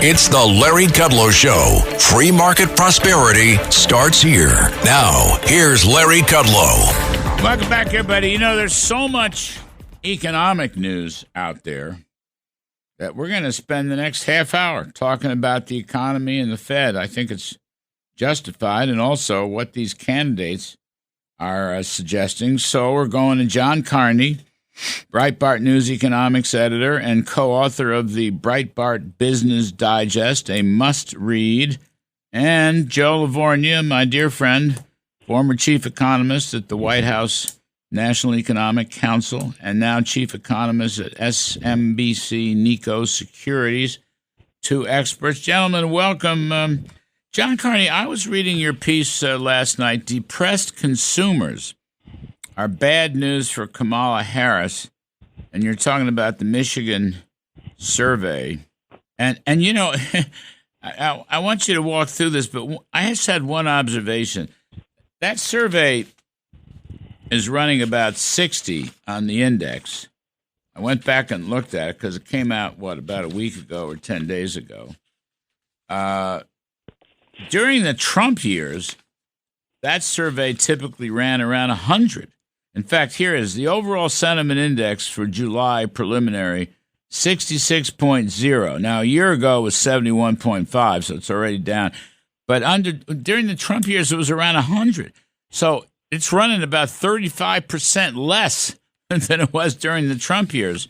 It's the Larry Kudlow Show. Free market prosperity starts here. Now, here's Larry Kudlow. Welcome back, everybody. You know, there's so much economic news out there that we're going to spend the next half hour talking about the economy and the Fed. I think it's justified, and also what these candidates are suggesting. So we're going to John Carney, Breitbart News economics editor and co-author of the Breitbart Business Digest, a must-read, and Joe LaVorgna, my dear friend, former chief economist at the White House National Economic Council, and now chief economist at SMBC Nikko Securities. Two experts. Gentlemen, welcome. John Carney, I was reading your piece last night, Depressed Consumers are bad news for Kamala Harris, and you're talking about the Michigan survey. And you know, I want you to walk through this, but I just had one observation. That survey is running about 60 on the index. I went back and looked at it because it came out, about a week ago or 10 days ago. During the Trump years, that survey typically ran around 100. In fact, here is the overall sentiment index for July preliminary, 66.0. Now, a year ago it was 71.5, so it's already down. But during the Trump years, it was around 100. So it's running about 35% less than it was during the Trump years.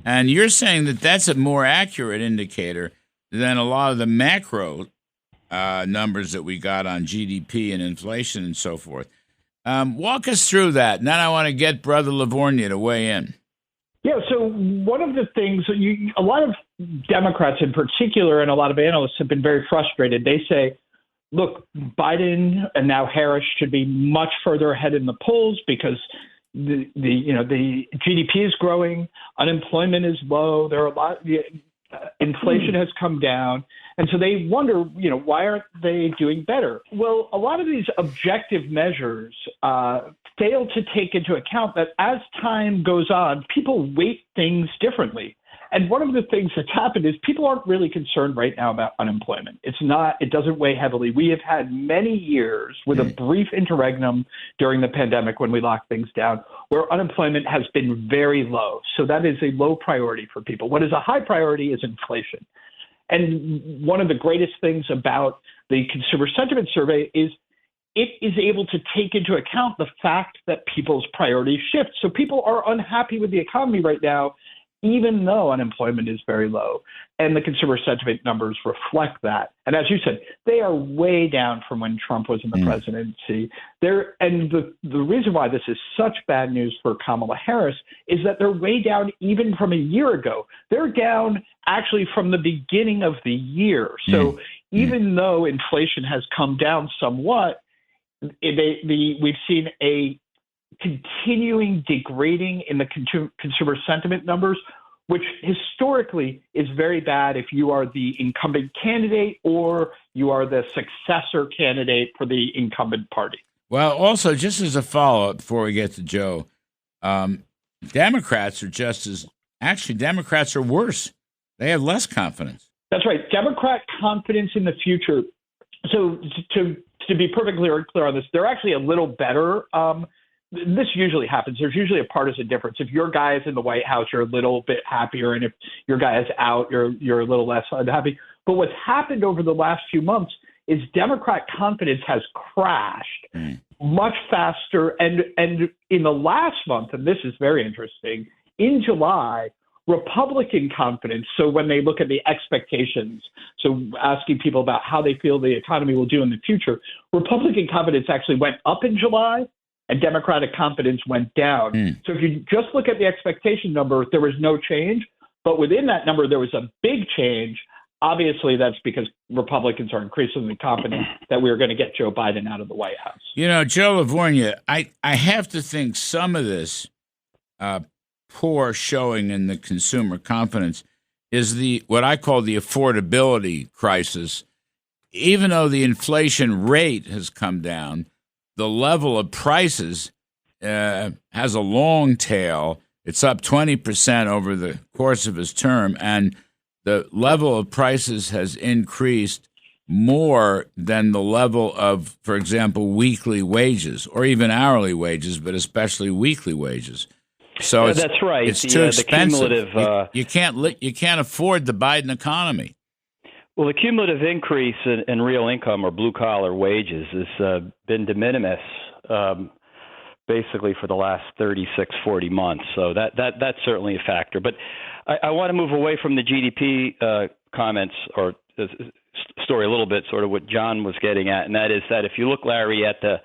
And you're saying that that's a more accurate indicator than a lot of the macro numbers that we got on GDP and inflation and so forth. Walk us through that, and then I want to get Brother LaVorgna to weigh in. Yeah, so one of the things, a lot of Democrats in particular and a lot of analysts have been very frustrated. They say, look, Biden and now Harris should be much further ahead in the polls because the GDP is growing, unemployment is low, there are inflation has come down. And so they wonder, why aren't they doing better? Well, a lot of these objective measures fail to take into account that as time goes on, people weight things differently. And one of the things that's happened is people aren't really concerned right now about unemployment. It doesn't weigh heavily. We have had many years with a brief interregnum during the pandemic when we locked things down where unemployment has been very low. So that is a low priority for people. What is a high priority is inflation. And one of the greatest things about the Consumer Sentiment Survey is it is able to take into account the fact that people's priorities shift. So people are unhappy with the economy right now, even though unemployment is very low. And the consumer sentiment numbers reflect that. And as you said, they are way down from when Trump was in the presidency. And the reason why this is such bad news for Kamala Harris is that they're way down even from a year ago. They're down actually from the beginning of the year. So even though inflation has come down somewhat, we've seen a continuing degrading in the consumer sentiment numbers, which historically is very bad if you are the incumbent candidate or you are the successor candidate for the incumbent party. Well, also, just as a follow-up before we get to Joe, Democrats Democrats are worse. They have less confidence. That's right. Democrat confidence in the future. So to be perfectly clear on this, they're actually a little better. This usually happens. There's usually a partisan difference. If your guy is in the White House, you're a little bit happier, and if your guy is out, you're a little less unhappy. But what's happened over the last few months is Democrat confidence has crashed much faster. And in the last month, and this is very interesting, in July, Republican confidence, so when they look at the expectations, so asking people about how they feel the economy will do in the future, Republican confidence actually went up in July, and Democratic confidence went down. So if you just look at the expectation number, there was no change. But within that number, there was a big change. Obviously, that's because Republicans are increasingly confident that we are going to get Joe Biden out of the White House. Joe LaVorgna, I have to think some of this poor showing in the consumer confidence is what I call the affordability crisis. Even though the inflation rate has come down, the level of prices has a long tail. It's up 20% over the course of his term, and the level of prices has increased more than the level of, for example, weekly wages or even hourly wages, but especially weekly wages. So that's right. It's too expensive. The You can't afford the Biden economy. Well, the cumulative increase in real income or blue collar wages has been de minimis, basically for the last 36, 40 months. So that's certainly a factor. But I want to move away from the GDP comments or story a little bit, sort of what John was getting at, and that is that if you look, Larry, at the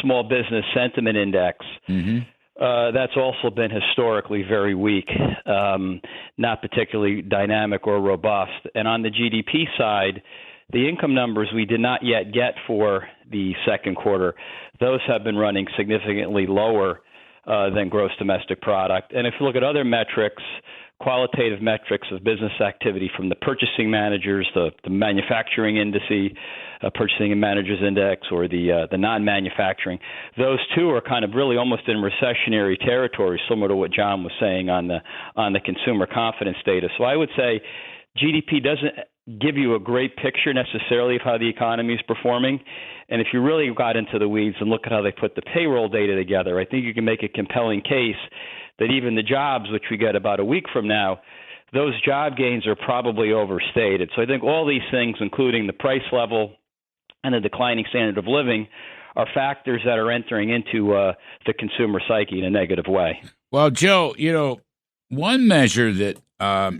Small Business Sentiment Index, that's also been historically very weak, not particularly dynamic or robust. And on the GDP side, the income numbers we did not yet get for the second quarter, those have been running significantly lower than gross domestic product. And if you look at other metrics, qualitative metrics of business activity from the purchasing managers, the manufacturing indice, purchasing and managers index, or the non-manufacturing, those two are kind of really almost in recessionary territory, similar to what John was saying on the consumer confidence data. So I would say GDP doesn't give you a great picture necessarily of how the economy is performing. And if you really got into the weeds and look at how they put the payroll data together, I think you can make a compelling case that even the jobs, which we get about a week from now, those job gains are probably overstated. So I think all these things, including the price level and the declining standard of living, are factors that are entering into the consumer psyche in a negative way. Well, Joe, one measure that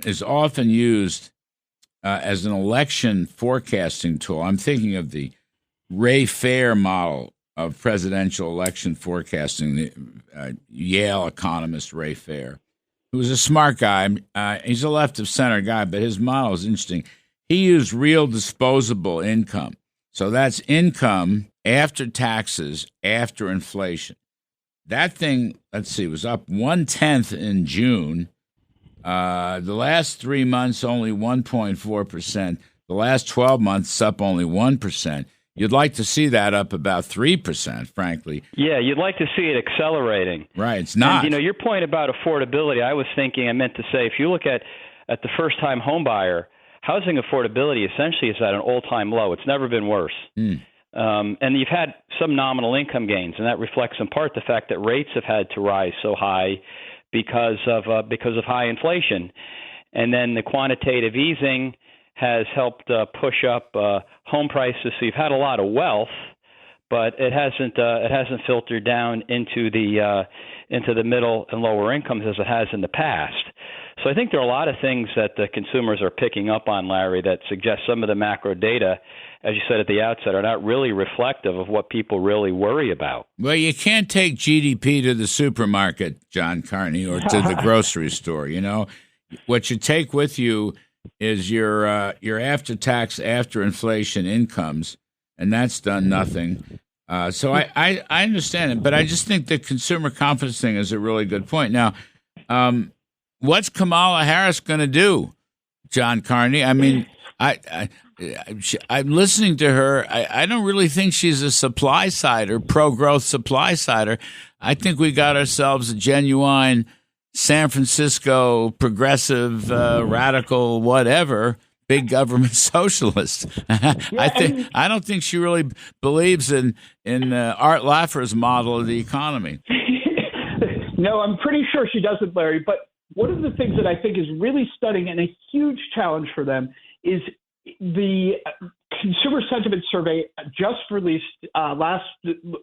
is often used as an election forecasting tool, I'm thinking of the Ray Fair model of presidential election forecasting, the Yale economist Ray Fair, who was a smart guy. He's a left-of-center guy, but his model is interesting. He used real disposable income. So that's income after taxes, after inflation. That thing, was up 1/10 in June. The last 3 months, only 1.4%. The last 12 months, up only 1%. You'd like to see that up about 3%, frankly. Yeah, you'd like to see it accelerating. Right, it's not. And, your point about affordability, I meant to say, if you look at the first-time home buyer, housing affordability essentially is at an all-time low. It's never been worse. And you've had some nominal income gains, and that reflects in part the fact that rates have had to rise so high because of high inflation. And then the quantitative easing has helped push up home prices. So you've had a lot of wealth, but it hasn't filtered down into the middle and lower incomes as it has in the past. So I think there are a lot of things that the consumers are picking up on, Larry, that suggest some of the macro data, as you said at the outset, are not really reflective of what people really worry about. Well, you can't take GDP to the supermarket, John Carney, or to the grocery store. What you take with you is your after-tax, after-inflation incomes, and that's done nothing. So I understand it, but I just think the consumer confidence thing is a really good point. Now, what's Kamala Harris going to do, John Carney? I mean, I'm listening to her. I don't really think she's a supply-sider, pro-growth supply-sider. I think we got ourselves a genuine San Francisco progressive, radical, whatever, big government socialist. I don't think she really believes in Art Laffer's model of the economy. No, I'm pretty sure she doesn't, Larry. But one of the things that I think is really stunning and a huge challenge for them is the Consumer Sentiment Survey just released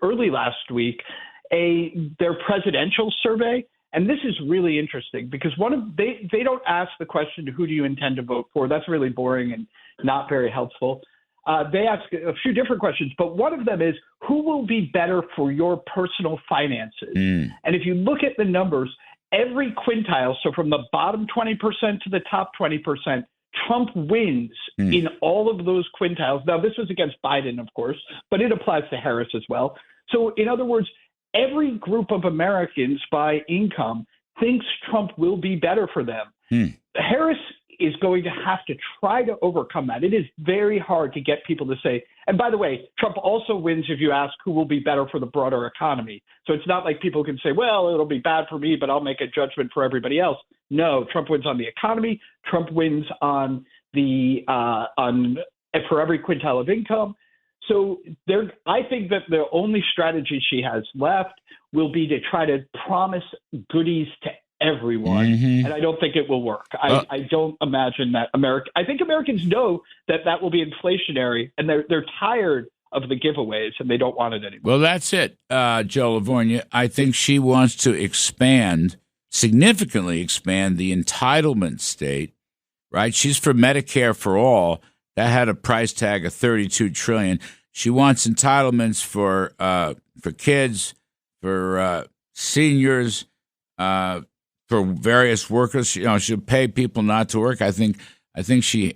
early last week their presidential survey. And this is really interesting because they don't ask the question, who do you intend to vote for? That's really boring and not very helpful. They ask a few different questions, but one of them is, who will be better for your personal finances? And if you look at the numbers, every quintile, so from the bottom 20% to the top 20%, Trump wins in all of those quintiles. Now, this was against Biden, of course, but it applies to Harris as well. So in other words, every group of Americans by income thinks Trump will be better for them. Harris is going to have to try to overcome that. It is very hard to get people to say, and by the way, Trump also wins if you ask who will be better for the broader economy. So it's not like people can say, well, it'll be bad for me, but I'll make a judgment for everybody else. No, Trump wins on the economy. Trump wins on for every quintile of income. So I think that the only strategy she has left will be to try to promise goodies to everyone, and I don't think it will work. I don't imagine that I think Americans know that will be inflationary, and they're tired of the giveaways, and they don't want it anymore. Well, that's it, Joe LaVorgna. I think she wants to significantly expand the entitlement state, right? She's for Medicare for all. That had a price tag of $32 trillion. She wants entitlements for kids, for seniors, for various workers. She'll pay people not to work. I think she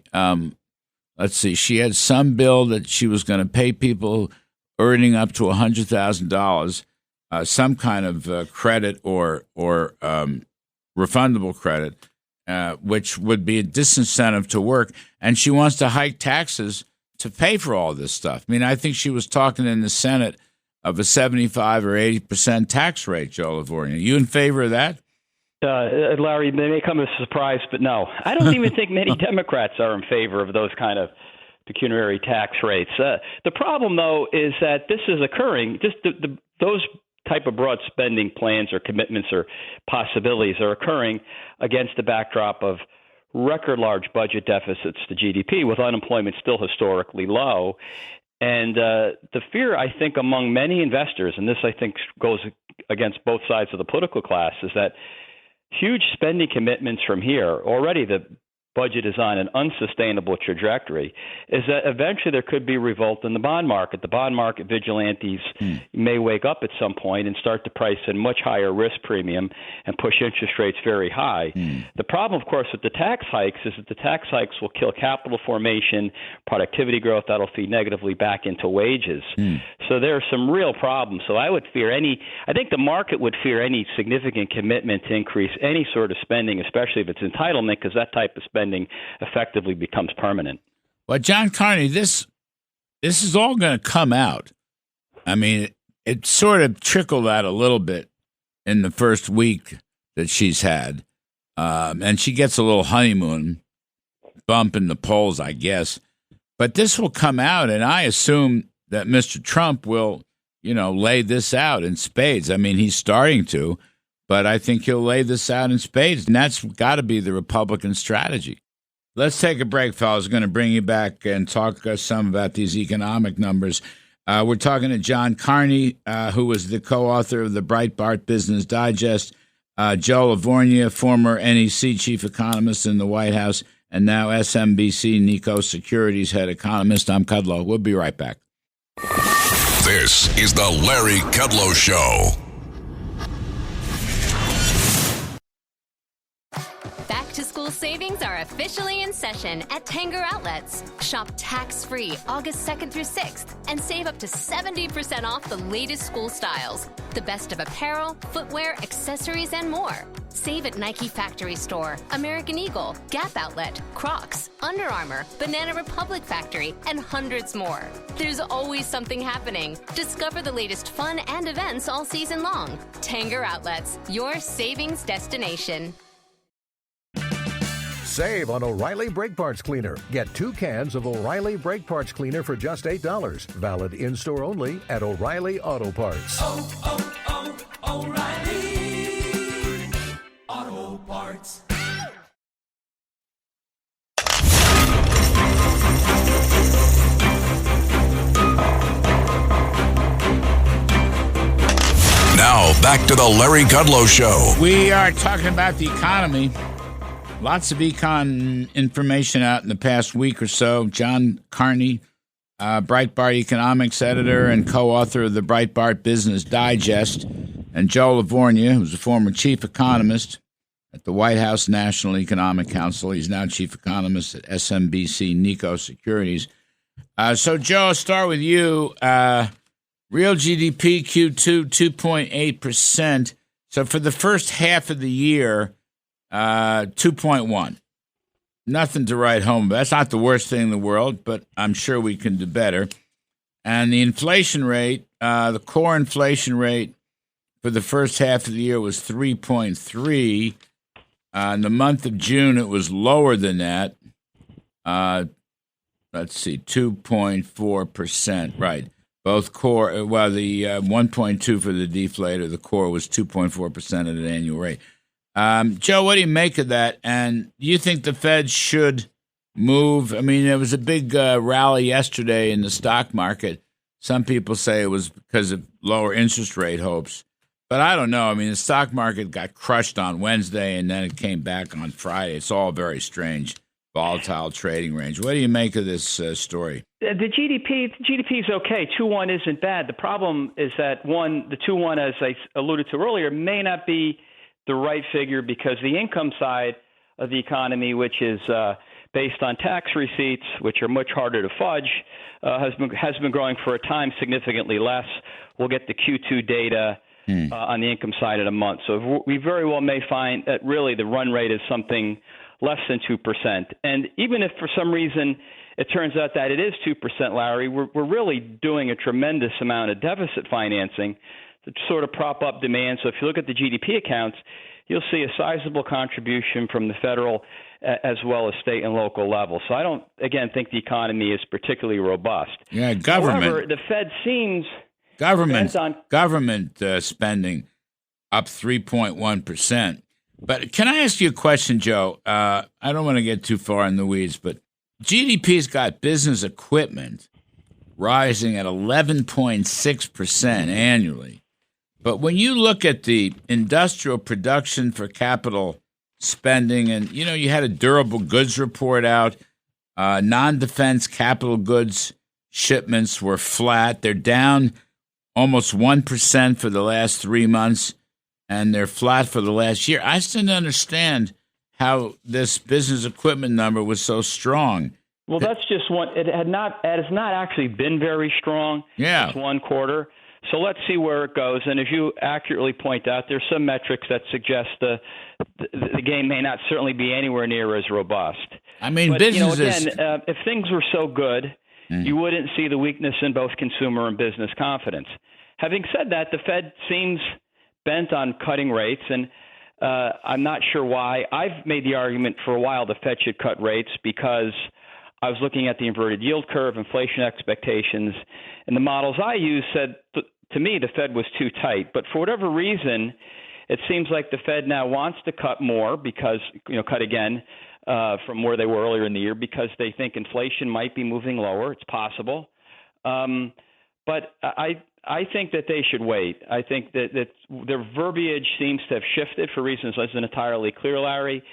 she had some bill that she was going to pay people earning up to $100,000 some kind of credit or refundable credit, which would be a disincentive to work. And she wants to hike taxes to pay for all this stuff. I mean, I think she was talking in the Senate of a 75 or 80% tax rate, Joe LaVorgna. You in favor of that? Larry, they may come as a surprise, but no. I don't even think many Democrats are in favor of those kind of pecuniary tax rates. The problem, though, is that this is occurring. Just those type of broad spending plans or commitments or possibilities are occurring against the backdrop of record large budget deficits to GDP, with unemployment still historically low. And the fear, I think, among many investors, and this, I think, goes against both sides of the political class, is that huge spending commitments from here, already the budget is on an unsustainable trajectory, is that eventually there could be revolt in the bond market. The bond market vigilantes may wake up at some point and start to price in much higher risk premium and push interest rates very high. The problem, of course, with the tax hikes is that the tax hikes will kill capital formation, productivity growth that'll feed negatively back into wages. So there are some real problems. So I think the market would fear any significant commitment to increase any sort of spending, especially if it's entitlement, because that type of spending effectively becomes permanent. Well, John Carney, this is all going to come out. I mean, it sort of trickled out a little bit in the first week that she's had, and she gets a little honeymoon bump in the polls, I guess. But this will come out, and I assume that Mr. Trump will, lay this out in spades. I mean, he's starting to. But I think he'll lay this out in spades, and that's got to be the Republican strategy. Let's take a break, fellas. I'm going to bring you back and talk some about these economic numbers. We're talking to John Carney, who was the co-author of the Breitbart Business Digest, Joe LaVorgna, former NEC chief economist in the White House, and now SMBC Nikko Securities head economist. I'm Kudlow. We'll be right back. This is the Larry Kudlow Show. Back-to-school savings are officially in session at Tanger Outlets. Shop tax-free August 2nd through 6th and save up to 70% off the latest school styles. The best of apparel, footwear, accessories, and more. Save at Nike Factory Store, American Eagle, Gap Outlet, Crocs, Under Armour, Banana Republic Factory, and hundreds more. There's always something happening. Discover the latest fun and events all season long. Tanger Outlets, your savings destination. Save on O'Reilly Brake Parts Cleaner. Get 2 cans of O'Reilly Brake Parts Cleaner for just $8. Valid in-store only at O'Reilly Auto Parts. O'Reilly Auto Parts. Now, back to the Larry Kudlow Show. We are talking about the economy. Lots of econ information out in the past week or so. John Carney, Breitbart economics editor and co-author of the Breitbart Business Digest, and Joe LaVorgna, who's a former chief economist at the White House National Economic Council. He's now chief economist at SMBC Nikko Securities. So, Joe, I'll start with you. Real GDP Q2, 2.8%. So for the first half of the year, 2.1. nothing to write home about. That's not the worst thing in the world, but I'm sure we can do better. And the inflation rate, the core inflation rate for the first half of the year was 3.3. In the month of June, it was lower than that. Let's see, 2.4%. Right. Both core, the 1.2 for the deflator, the core was 2.4% at an annual rate. Joe, what do you make of that? And do you think the Fed should move? I mean, there was a big rally yesterday in the stock market. Some people say it was because of lower interest rate hopes. But I don't know. I mean, the stock market got crushed on Wednesday, and then it came back on Friday. It's all very strange, volatile trading range. What do you make of this story? The GDP is okay. 2.1 isn't bad. The problem is that, the 2.1, as I alluded to earlier, may not be the right figure because the income side of the economy, which is based on tax receipts, which are much harder to fudge, has been growing for a time significantly less. We'll get the Q2 data on the income side in a month. So we very well may find that really the run rate is something less than 2%. And even if for some reason it turns out that it is 2%, Larry, we're really doing a tremendous amount of deficit financing to sort of prop up demand. So if you look at the GDP accounts, you'll see a sizable contribution from the federal as well as state and local level. So I don't, again, think the economy is particularly robust. Yeah, government. However, the Fed seems government spending up 3.1%. But can I ask you a question, Joe? I don't want to get too far in the weeds, but GDP's got business equipment rising at 11.6% annually. But when you look at the industrial production for capital spending, and, you had a durable goods report out, non-defense capital goods shipments were flat. They're down almost 1% for the last 3 months, and they're flat for the last year. I still don't understand how this business equipment number was so strong. Well, that's just one. It has not actually been very strong. Yeah. This one quarter. So let's see where it goes. And as you accurately point out, there's some metrics that suggest the game may not certainly be anywhere near as robust. I mean, but, businesses. Again, if things were so good, you wouldn't see the weakness in both consumer and business confidence. Having said that, the Fed seems bent on cutting rates, and I'm not sure why. I've made the argument for a while the Fed should cut rates because I was looking at the inverted yield curve, inflation expectations, and the models I used said, to me, the Fed was too tight. But for whatever reason, it seems like the Fed now wants to cut more because, cut again from where they were earlier in the year because they think inflation might be moving lower. It's possible. But I think that they should wait. I think that their verbiage seems to have shifted for reasons that isn't entirely clear, Larry.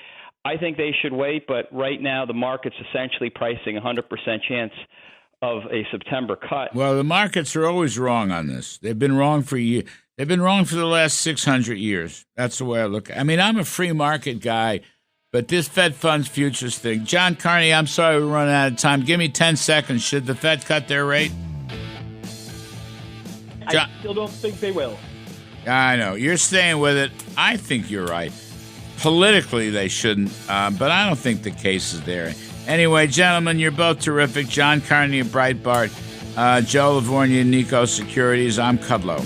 I think they should wait, but right now the market's essentially pricing a 100% chance of a September cut. Well, the markets are always wrong on this. They've been wrong for years. They've been wrong for the last 600 years. That's the way I look at it. I mean, I'm a free market guy, but this Fed funds futures thing. John Carney, I'm sorry we're running out of time. Give me 10 seconds. Should the Fed cut their rate? I still don't think they will. I know. You're staying with it. I think you're right. Politically, they shouldn't, but I don't think the case is there. Anyway, gentlemen, you're both terrific. John Carney of Breitbart, Joe LaVorgna, Nikko, Securities. I'm Kudlow.